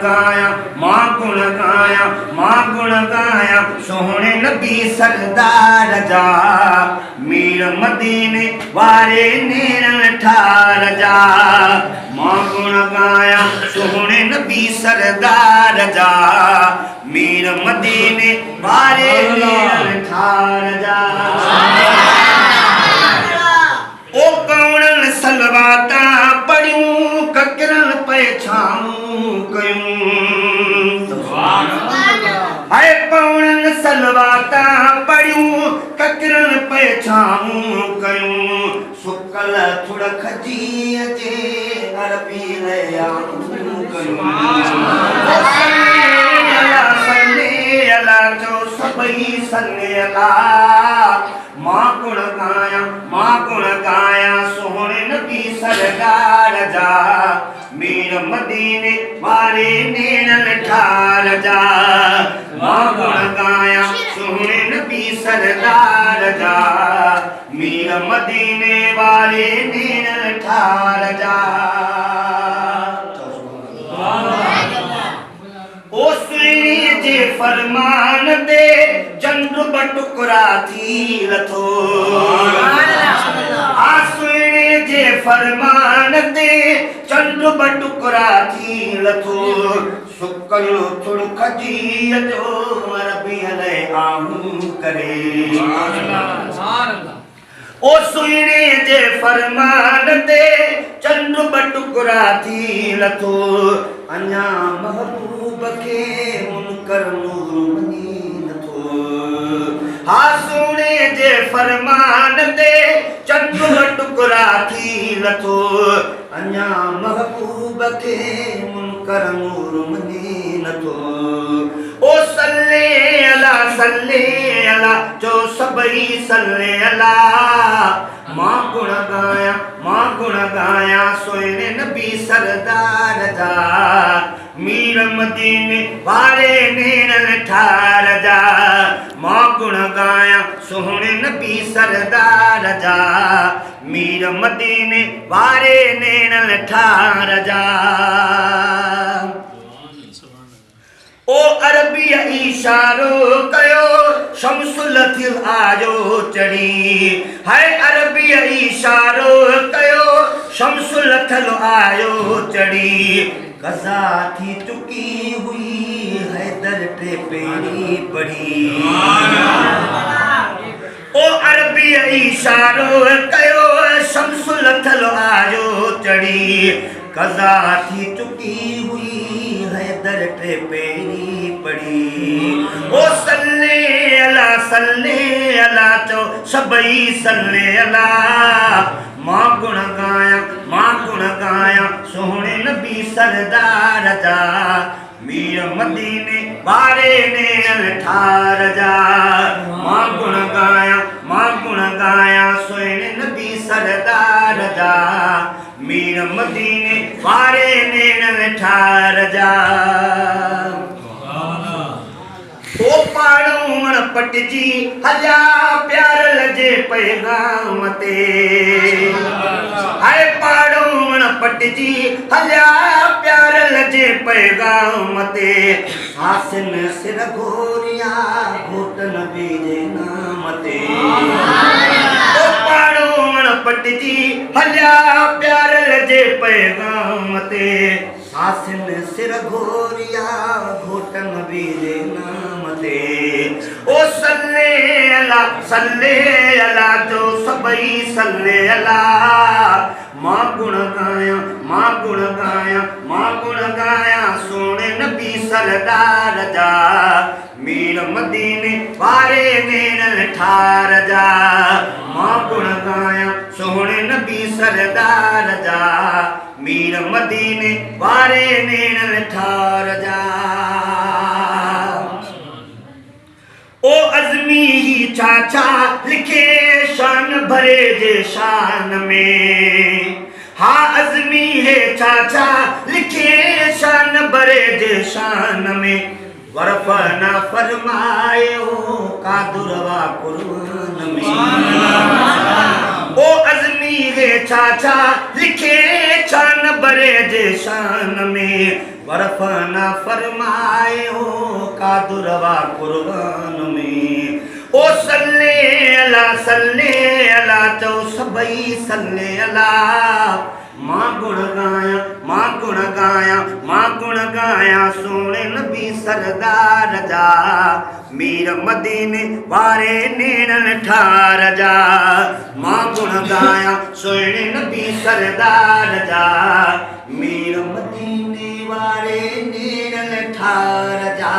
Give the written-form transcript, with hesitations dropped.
गाया मां गुण गाया मां गुण गाया सोहणे नबी सरदार जा मीर मदीने वारे नेरन ठार जा मां गुण गाया सोहणे नबी सरदार जा मीर मदीने वारे नेरन ठार जा ओ कौणन सलवाता पढ़ियूं ककरन पहचानूं कयूं हाय कौणन सलवाता पढ़ियूं ककरन पहचानूं कयूं सुकल थुड़ खजीअ जे अरबी लयाऊं कयूं सल्ले अला जो सभई सल्ले अला मां गुण गाया सोहणे नबी सरदार जा मीर मदीने वारे नेरन ठार जा मां गुण गाया सोहणे नबी सरदार जा मीर मदीने वारे नेरन ठार जा ओ सुनी जे फरमान दे चंद्र बटुकरा थी लथो आसुने जे फरमान दे चंद्र बटुकरा थी लथो सुकलो थुड़ खजीअ जो अरबी ले आहूं करे ओ सुने जे फरमान दे चंद्र बटुकरा थी लथो अन्या महबूब के मुनकर नूर मनी नथो हा सुने जे फरमान दे चंद्र बटुकरा थी लथो अन्या महबूब के मुनकर नूर मनी नथो ओ सल्ले अला जो सभई सल्ले अला मां गुण गाया सोहणे नबी सरदार जा मीर मदीने वारे नेरन ठार जा मां गुण गाया सोहणे नबी सरदार जा मीर मदीने वारे नेरन ठार जा ओ अरबी इशारो कयो शमसुल थिल आयो चढ़ी हाय अरबी इशारो कयो शमसुल थल आयो चढ़ी कज़ा थी चुकी हुई हैदर टे पेरी पढ़ी ओ अरबी इशारो कयो शमसुल थल आयो चढ़ी कज़ा थी चुकी हुई हैदर टे पेरी पढ़ी ओ सल्ले अला चो सभई सल्ले अला मां गुण गाया सोहणे नबी सरदार जा मीर मदीने वारे नेरन ठार जा मां गुण गाया सोहणे नबी सरदार जा मीर मदीने वारे नेरन ठार जा ओ पाणूण पटजी हलिया प्यार लजे पैगाम ते हाय पाणूण पटजी हलिया प्यार लजे पैगाम ते हासिन सिर घोरिया घोट नबी जे नाम ते ओ पाणूण पटजी हलिया प्यार लजे पैगाम ते हासिन सिर घोरिया घोट नबी जे नाम ते ओ सल्ले अला जो सभई सल्ले अला मां गुण गाया सोहणे नबी सरदार जा मीर मदीने वारे नेरन ठार जा मां गुण गाया सोहणे नबी सरदार जा मीर मदीने वारे नेरन ठार जा ओ अज़मी ही चाचा लिखे शान भरे जे शान में हा अज़मी है चाचा लिखे शान भरे जे शान में वरफना फरमायो कादुरवा कुर्बान में ओ अज़मी है चाचा लिखे शान भरे जे शान में वरफना फरमाए हो कादुरवा कुर्बान में ओ सल्ले अला चो सबई सल्ले अला मां गुण गाया सोने नबी सरदार जा मीर मदीने वारे नेड़न ठार जा मां गुण गाया सोने नबी सरदार जा मीर मदीने वारे नेड़न ठार जा